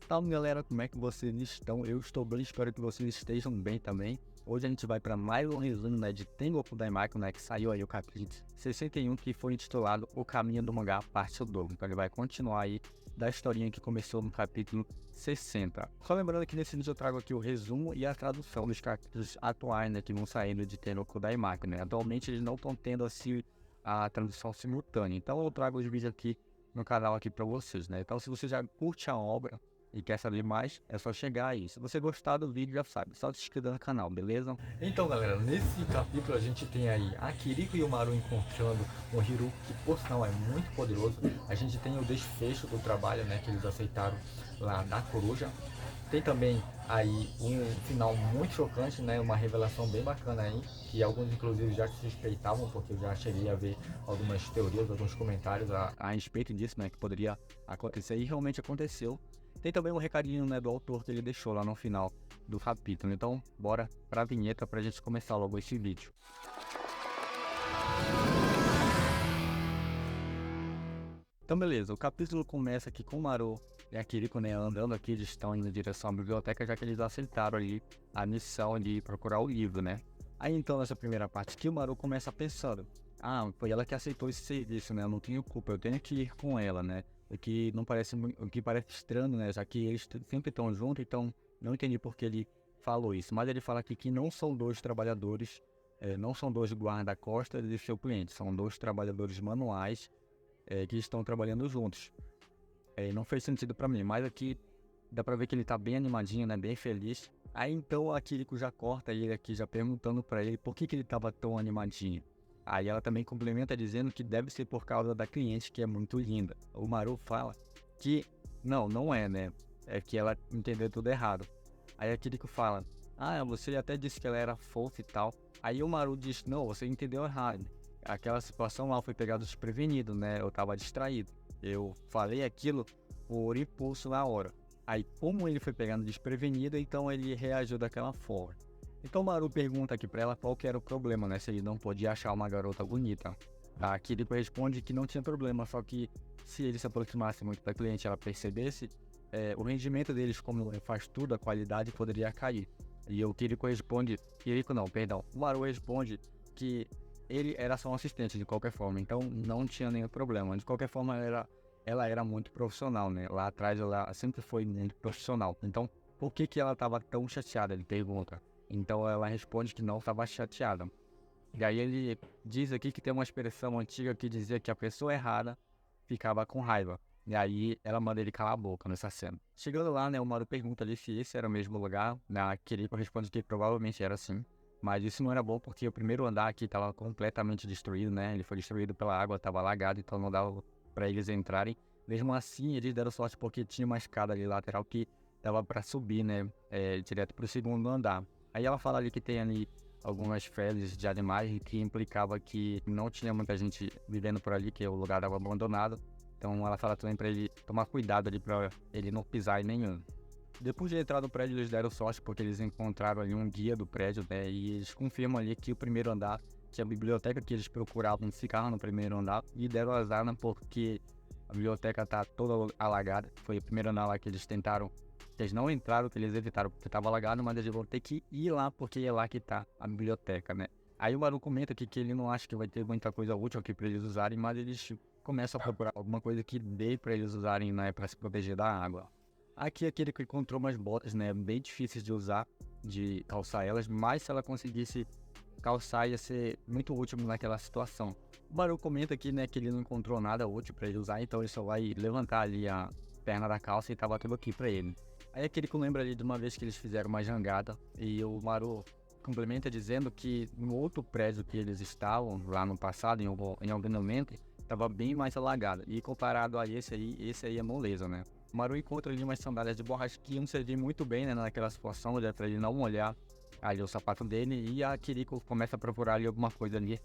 Salve galera, como é que vocês estão? Eu estou bem, espero que vocês estejam bem também. Hoje a gente vai para mais um resumo, né, de Tengoku Daimaku, né, que saiu aí o capítulo 61, que foi intitulado O Caminho do Mangá, parte 2. Então ele vai continuar aí da historinha que começou no capítulo 60. Só lembrando que nesse vídeo eu trago aqui o resumo e a tradução dos capítulos atuais, né, que vão saindo de Tengoku Daimaku, né. Atualmente eles não estão tendo assim a tradução simultânea, então eu trago os vídeos aqui no canal aqui para vocês, né. Então se você já curte a obra e quer saber mais, é só chegar aí. Se você gostar do vídeo, já sabe, só se inscrever no canal, beleza? Então galera, nesse capítulo a gente tem aí a Kiriko e o Maru encontrando o Hiru, que por sinal é muito poderoso. A gente tem o desfecho do trabalho, né, que eles aceitaram lá na coruja. Tem também aí um final muito chocante, né, uma revelação bem bacana aí, que alguns inclusive já se suspeitavam, porque eu já cheguei a ver algumas teorias, alguns comentários a respeito disso, né, que poderia acontecer, e realmente aconteceu. Tem também um recadinho, né, do autor que ele deixou lá no final do capítulo. Então, bora pra vinheta pra gente começar logo esse vídeo. Então, beleza, o capítulo começa aqui com o Maru e a Kiriko, né, andando aqui, eles estão indo em direção à biblioteca, já que eles aceitaram ali a missão de procurar o livro, né. Aí, então, nessa primeira parte aqui, o Maru começa pensando, foi ela que aceitou esse serviço, né, eu não tenho culpa, eu tenho que ir com ela, né. O que não parece, o que parece estranho, né, já que eles sempre estão juntos, então não entendi por que ele falou isso. Mas ele fala aqui que não são dois trabalhadores, não são dois guarda-costas de seu cliente, são dois trabalhadores manuais que estão trabalhando juntos. Não fez sentido pra mim, mas aqui dá pra ver que ele tá bem animadinho, né, bem feliz. Aí então a Kiriko já corta ele aqui, já perguntando pra ele por que ele tava tão animadinho. Aí ela também complementa dizendo que deve ser por causa da cliente, que é muito linda. O Maru fala que não é, né? É que ela entendeu tudo errado. Aí a Kiriko fala, você até disse que ela era fofa e tal. Aí o Maru diz, não, você entendeu errado. Aquela situação lá foi pegado desprevenido, né? Eu tava distraído. Eu falei aquilo por impulso na hora. Aí como ele foi pegando desprevenido, então ele reagiu daquela forma. Então o Maru pergunta aqui pra ela qual que era o problema, né, se ele não podia achar uma garota bonita. A Kiriko responde que não tinha problema, só que se ele se aproximasse muito da cliente e ela percebesse, o rendimento deles, como faz tudo, a qualidade poderia cair. E o Kiriko responde, o Maru responde que ele era só um assistente de qualquer forma, então não tinha nenhum problema. De qualquer forma, ela era muito profissional, né, lá atrás ela sempre foi muito profissional. Então, por que ela estava tão chateada, ele pergunta. Então ela responde que não estava chateada. E aí ele diz aqui que tem uma expressão antiga que dizia que a pessoa errada ficava com raiva. E aí ela manda ele calar a boca nessa cena. Chegando lá, né, o Maru pergunta ali se esse era o mesmo lugar. A Kiriko responde que provavelmente era sim. Mas isso não era bom porque o primeiro andar aqui estava completamente destruído, né? Ele foi destruído pela água, estava alagado, então não dava para eles entrarem. Mesmo assim, eles deram sorte porque tinha uma escada ali lateral que dava para subir, né, direto para o segundo andar. Aí ela fala ali que tem ali algumas fezes de animais que implicava que não tinha muita gente vivendo por ali, que o lugar estava abandonado. Então ela fala também para ele tomar cuidado ali para ele não pisar em nenhum. Depois de entrar no prédio, eles deram sorte porque eles encontraram ali um guia do prédio, né? E eles confirmam ali que o primeiro andar, que a biblioteca que eles procuravam ficava no primeiro andar, e deram azar, né? Porque a biblioteca tá toda alagada. Foi o primeiro andar lá que eles tentaram, que eles não entraram, que eles evitaram porque estava alagado, mas eles vão ter que ir lá porque é lá que tá a biblioteca, né? Aí o Maru comenta aqui que ele não acha que vai ter muita coisa útil aqui para eles usarem, mas eles começam a procurar alguma coisa que dê para eles usarem, né, para se proteger da água. Aqui aquele que encontrou umas botas, né, bem difíceis de usar, de calçar elas, mas se ela conseguisse calçar ia ser muito útil naquela situação. O Maru comenta aqui, né, que ele não encontrou nada útil para ele usar, então ele só vai levantar ali a perna da calça e tava tudo aqui para ele. Aí aquele que lembra ali de uma vez que eles fizeram uma jangada e o Maru complementa dizendo que no outro prédio que eles estavam lá no passado, em algum momento, estava bem mais alagado. E comparado a esse aí é moleza, né? O Maru encontra ali umas sandálias de borracha que iam servir muito bem, né, naquela situação, para ele não molhar ali o sapato dele. E a Kiriko começa a procurar ali alguma coisa ali,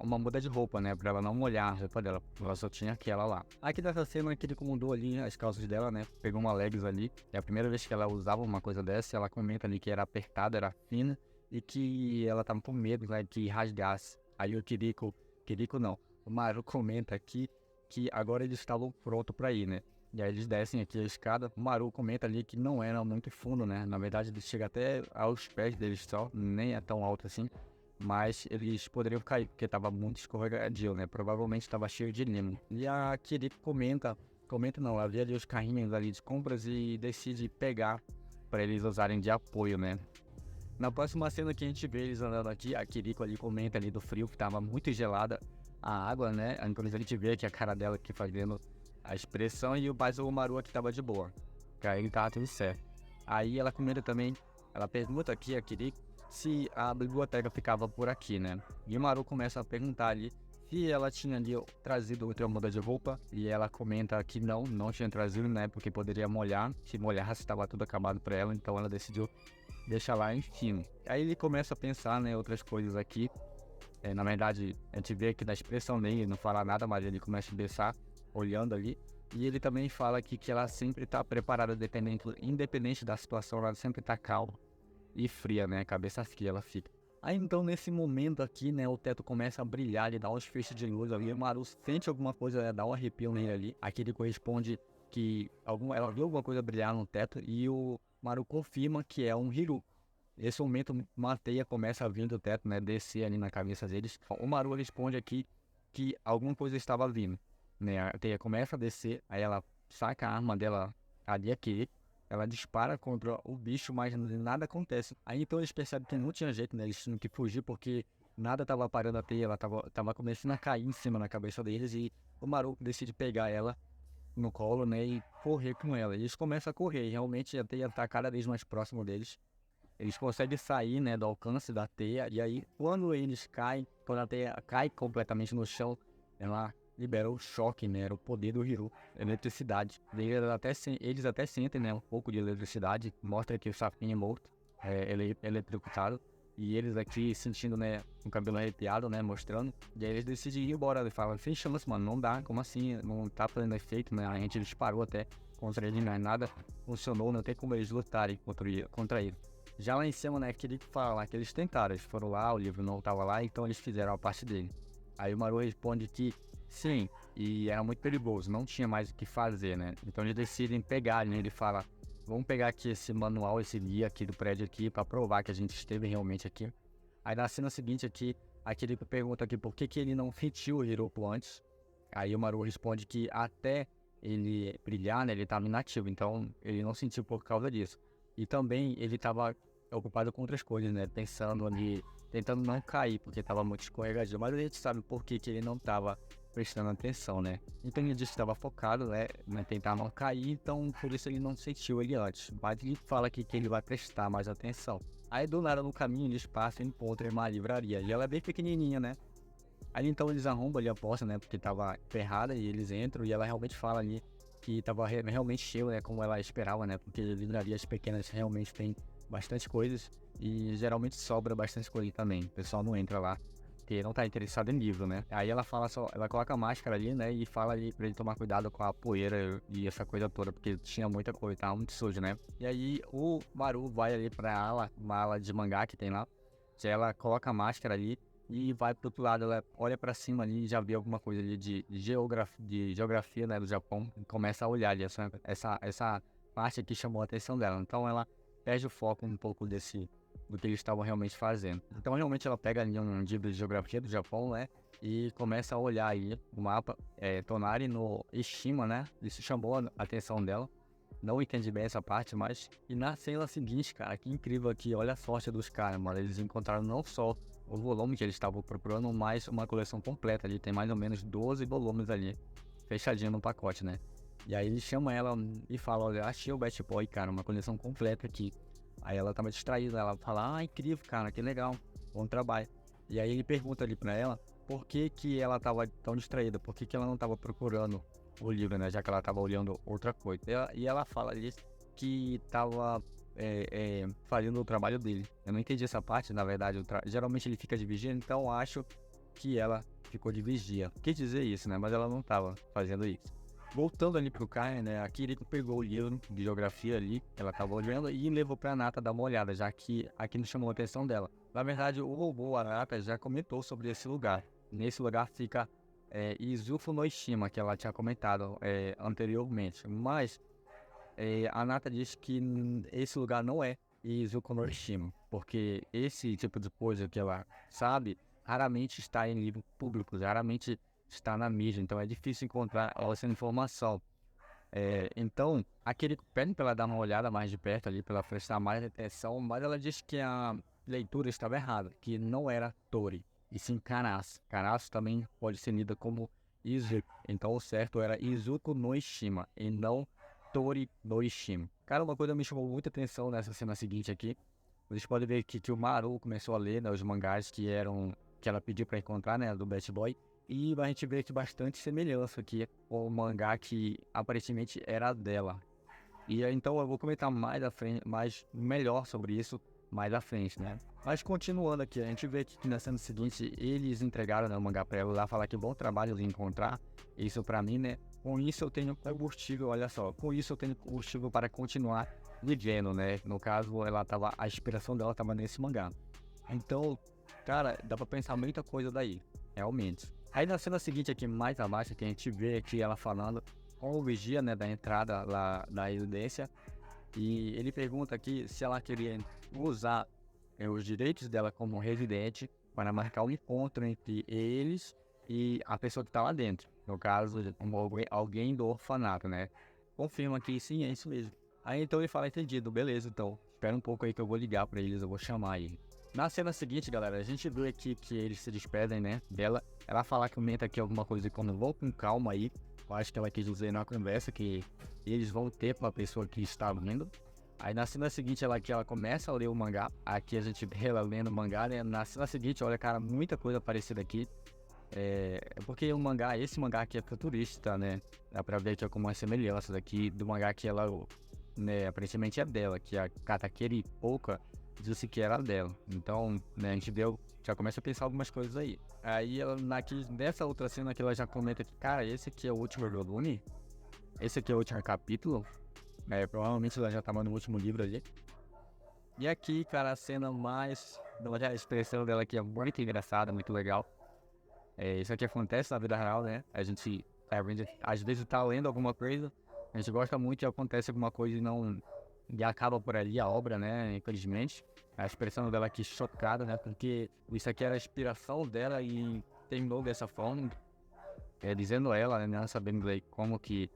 uma muda de roupa, né, pra ela não molhar a roupa dela, ela só tinha aquela lá. Aqui nessa cena, a Kiriko mudou ali as calças dela, né, pegou uma leggings ali, é a primeira vez que ela usava uma coisa dessa. Ela comenta ali que era apertada, era fina, e que ela tava com medo, né, que rasgasse. Aí o Kiriko não, o Maru comenta aqui que agora eles estavam prontos pra ir, né. E aí eles descem aqui a escada. O Maru comenta ali que não era muito fundo, né? Na verdade, ele chega até aos pés deles só, nem é tão alto assim. Mas eles poderiam cair, porque tava muito escorregadio, né? Provavelmente estava cheio de limo. E a Kiriko comenta não, ela vê ali os carrinhos ali de compras e decide pegar para eles usarem de apoio, né? Na próxima cena que a gente vê eles andando aqui, a Kiriko ali comenta ali do frio, que tava muito gelada a água, né? Inclusive a gente vê aqui a cara dela aqui fazendo a expressão e o Maru aqui tava de boa. Que aí ele tava tudo certo. Aí ela comenta também, ela pergunta aqui a Kiriko se a biblioteca ficava por aqui, né? E o Maru começa a perguntar ali se ela tinha ali trazido outra muda de roupa. E ela comenta que não tinha trazido, né? Porque poderia molhar. Se molhasse, estava tudo acabado para ela. Então ela decidiu deixar lá em cima. Aí ele começa a pensar, né? Outras coisas aqui. Na verdade, a gente vê aqui na expressão dele, não fala nada, mas ele começa a pensar, olhando ali. E ele também fala aqui que ela sempre está preparada, independente da situação, ela sempre está calma e fria, né? Cabeça fria ela fica. Aí então nesse momento aqui, né, o teto começa a brilhar, ele dá uns feixes de luz ali, o Maru sente alguma coisa, né, dá um arrepio nele ali. Aqui ele corresponde que ela viu alguma coisa brilhar no teto e o Maru confirma que é um Hiru. Nesse momento uma teia começa a vir do teto, né, descer ali na cabeça deles. O Maru responde aqui que alguma coisa estava vindo, né, a teia começa a descer, aí ela saca a arma dela ali aqui. Ela dispara contra o bicho, mas nada acontece. Aí então eles percebem que não tinha jeito, né? Eles tinham que fugir porque nada tava parando a teia, ela tava começando a cair em cima na cabeça deles e o Maru decide pegar ela no colo, né? E correr com ela. E eles começam a correr e realmente a teia tá cada vez mais próximo deles. Eles conseguem sair, né, do alcance da teia e aí quando eles caem, quando a teia cai completamente no chão, ela libera o choque, né? Era o poder do Hiru, eletricidade. Eles até sentem, né, um pouco de eletricidade, mostra que o Safin é morto, ele é eletrocutado. E eles aqui sentindo, né, o cabelo arrepiado, né, mostrando. E aí eles decidem ir embora. Ele fala, sem chance, mano, não dá, como assim? Não tá fazendo efeito, né? A gente disparou até contra ele, mas nada funcionou, não tem como eles lutarem contra ele. Já lá em cima, né, que ele fala que eles tentaram, eles foram lá, o livro não tava lá, então eles fizeram a parte dele. Aí o Maru responde que sim, e era muito perigoso, não tinha mais o que fazer, né? Então eles decidem pegar, né? Ele fala, vamos pegar aqui esse manual, esse guia aqui do prédio aqui, pra provar que a gente esteve realmente aqui. Aí na cena seguinte aqui, aquele pergunta aqui por que ele não sentiu o Hiropo antes. Aí o Maru responde que até ele brilhar, né, ele estava inativo, então ele não sentiu por causa disso. E também ele estava ocupado com outras coisas, né, pensando ali, tentando não cair, porque estava muito escorregadio. Mas a gente sabe por que ele não estava prestando atenção, né. Então ele disse que estava focado, né, tentar não cair, então por isso ele não sentiu ele antes. Mas ele fala aqui que ele vai prestar mais atenção. Aí do nada no caminho eles passam e encontram uma livraria, e ela é bem pequenininha, né. Aí então eles arrombam ali a porta, né, porque tava ferrada e eles entram e ela realmente fala ali que tava realmente cheio, né, como ela esperava, né, porque livrarias pequenas realmente tem bastante coisas e geralmente sobra bastante coisa também. O pessoal não entra lá porque não tá interessado em livro, né. Aí ela fala ela coloca a máscara ali, né, e fala ali pra ele tomar cuidado com a poeira e essa coisa toda, porque tinha muita coisa, tava muito sujo, né. E aí o Maru vai ali pra uma ala de mangá que tem lá, que ela coloca a máscara ali e vai pro outro lado, ela olha pra cima ali e já vê alguma coisa ali de geografia, né, do Japão, e começa a olhar ali, essa parte aqui chamou a atenção dela, então ela perde o foco um pouco do que eles estavam realmente fazendo. Então realmente ela pega ali um livro de geografia do Japão, né, e começa a olhar aí o mapa, Tonari no Ishima, né, isso chamou a atenção dela. Não entendi bem essa parte, mas... E na cena seguinte, cara, que incrível aqui, olha a sorte dos caras, mano. Eles encontraram não só o volume que eles estavam procurando, mas uma coleção completa ali. Tem mais ou menos 12 volumes ali, fechadinho no pacote, né? E aí ele chama ela e fala, olha, achei o Bat Boy, cara, uma coleção completa aqui. Aí ela tava distraída, ela fala, ah, incrível, cara, que legal, bom trabalho. E aí ele pergunta ali pra ela, por que ela tava tão distraída, por que ela não tava procurando o livro, né, já que ela tava olhando outra coisa. E ela fala ali que tava fazendo o trabalho dele. Eu não entendi essa parte, na verdade, geralmente ele fica de vigia, então acho que ela ficou de vigia. Quer dizer isso, né, mas ela não tava fazendo isso. Voltando ali pro Kai, né, a Kiriko pegou o livro de geografia ali, ela tava olhando e levou pra Nata dar uma olhada, já que aqui não chamou a atenção dela. Na verdade, o robô, a Nata, já comentou sobre esse lugar. Nesse lugar fica Izuku no Ishima, que ela tinha comentado anteriormente. Mas a Nata diz que esse lugar não é Izuku no Ishima, porque esse tipo de coisa que ela sabe raramente está em livros públicos, raramente está na mídia, então é difícil encontrar essa informação. Então, aquele pede para ela dar uma olhada mais de perto ali, para ela prestar mais atenção, mas ela disse que a leitura estava errada, que não era Tori, e sim Karasu. Karasu também pode ser lida como Izuku, então o certo era Izuku no Ishima, e não Tori no Ishima. Cara, uma coisa me chamou muita atenção nessa cena seguinte aqui, vocês podem ver que o Maru começou a ler, né, os mangás que ela pediu para encontrar, né, do Bat Boy. E a gente vê aqui bastante semelhança aqui com o mangá que aparentemente era dela. E então eu vou comentar mais à frente, mais melhor sobre isso mais à frente, né? Mas continuando aqui, a gente vê que na cena seguinte eles entregaram, né, o mangá pra ela lá, falar que bom trabalho em encontrar isso pra mim, né? Com isso eu tenho combustível, olha só, com isso eu tenho combustível para continuar vivendo, né? No caso, a inspiração dela tava nesse mangá. Então, cara, dá pra pensar muita coisa daí, realmente. Aí na cena seguinte aqui, mais abaixo, que a gente vê aqui ela falando com o vigia, né, da entrada lá da residência. E ele pergunta aqui se ela queria usar os direitos dela como residente para marcar um encontro entre eles e a pessoa que tá lá dentro. No caso, como alguém do orfanato, né? Confirma que sim, é isso mesmo. Aí então ele fala, entendido, beleza, então. Espera um pouco aí que eu vou ligar pra eles, eu vou chamar ele. Na cena seguinte, galera, a gente viu aqui que eles se despedem, né, dela. Ela fala que comenta aqui alguma coisa quando vou com calma aí. Eu acho que ela quis dizer na conversa que eles vão ter pra pessoa que está vindo. Aí na cena seguinte ela começa a ler o mangá. Aqui a gente vê ela lendo o mangá, né? Na cena seguinte, olha, cara, muita coisa parecida aqui. Porque esse mangá aqui é futurista, né? Dá pra ver que é algumas semelhanças aqui do mangá que ela, né, aparentemente é dela, que a Katakeri Pouca disse que era dela. Então, né, a gente já começa a pensar algumas coisas aí. Aí ela, nessa outra cena que ela já comenta que, cara, esse aqui é o último volume, esse aqui é o último capítulo, provavelmente ela já tava no último livro ali. E aqui, cara, a cena mais, a expressão dela aqui é muito engraçada, muito legal. Isso aqui acontece na vida real, né? A gente às vezes tá lendo alguma coisa, a gente gosta muito e acontece alguma coisa e acaba por ali a obra, né? Infelizmente. A expressão dela aqui chocada, né? Porque isso aqui era a inspiração dela e terminou dessa forma. Dizendo ela, né? Sabendo aí como que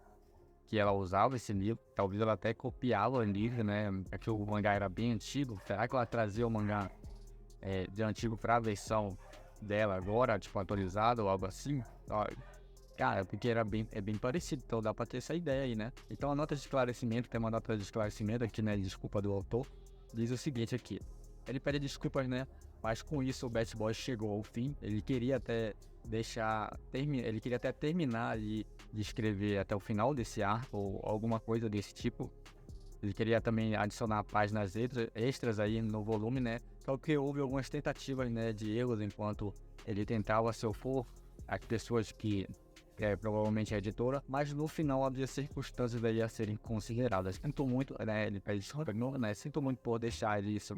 ela usava esse livro. Talvez ela até copiava o livro, né? Porque o mangá era bem antigo. Será que ela trazia o mangá de antigo para a versão dela agora, tipo, atualizado ou algo assim? Ó, cara, porque é bem parecido, então dá pra ter essa ideia aí, né? Então a nota de esclarecimento, tem uma nota de esclarecimento aqui, né? Desculpa do autor, diz o seguinte aqui. Ele pede desculpas, né? Mas com isso o Bat Boy chegou ao fim. Ele queria até ele queria até terminar ali de escrever até o final desse arco ou alguma coisa desse tipo. Ele queria também adicionar páginas extras aí no volume, né? Só que houve algumas tentativas, né, de erros enquanto ele tentava se opor às pessoas que provavelmente a editora, mas no final havia circunstâncias daí a serem consideradas. Sinto muito, né, ele pede desculpa, né, sinto muito por deixar isso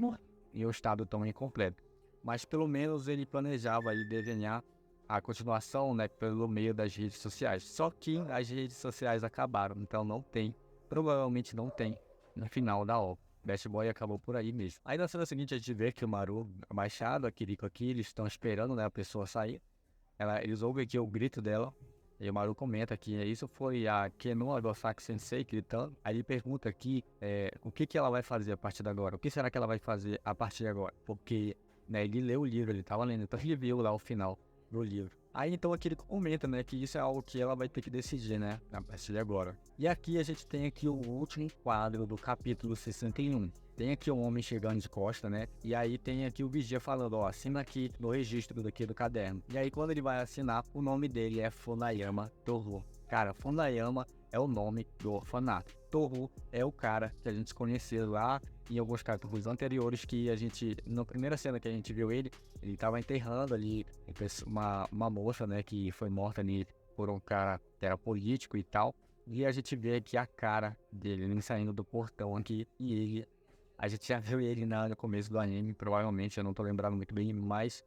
em um estado tão incompleto. Mas pelo menos ele planejava aí desenhar a continuação, né, pelo meio das redes sociais. Só que as redes sociais acabaram, então provavelmente não tem no final da obra. Best Boy acabou por aí mesmo. Aí na cena seguinte a gente vê que o Maru, a Machado, a Kiriko aqui, eles estão esperando, né, a pessoa sair. Eles ouvem aqui o grito dela. E o Maru comenta que isso foi a Kenon Agosaki Sensei gritando. Aí ele pergunta aqui o que ela vai fazer a partir de agora. O que será que ela vai fazer a partir de agora? Porque, né, ele leu o livro, ele estava lendo, então ele viu lá o final do livro. Aí então aqui ele comenta, né, que isso é algo que ela vai ter que decidir, né, a partir de agora. E aqui a gente tem aqui o último quadro do capítulo 61. Tem aqui um homem chegando de costa, né? E aí tem aqui o vigia falando, ó, assina aqui no registro daqui do caderno. E aí quando ele vai assinar, o nome dele é Funayama Toru. Cara, Funayama é o nome do orfanato. Toru é o cara que a gente conheceu lá em alguns capítulos anteriores, que a gente, na primeira cena que a gente viu ele tava enterrando ali uma moça, né, que foi morta ali por um cara que era político e tal. E a gente vê aqui a cara dele, ele saindo do portão aqui, e a gente já viu ele no começo do anime, provavelmente, eu não tô lembrando muito bem, mas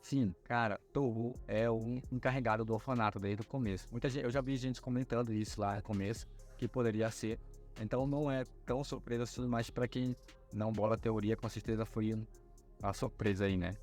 Sim, cara, Toru é um encarregado do orfanato desde o começo. Muita gente, eu já vi gente comentando isso lá no começo, que poderia ser. Então não é tão surpresa assim, mas pra quem não bola a teoria, com certeza foi a surpresa aí, né?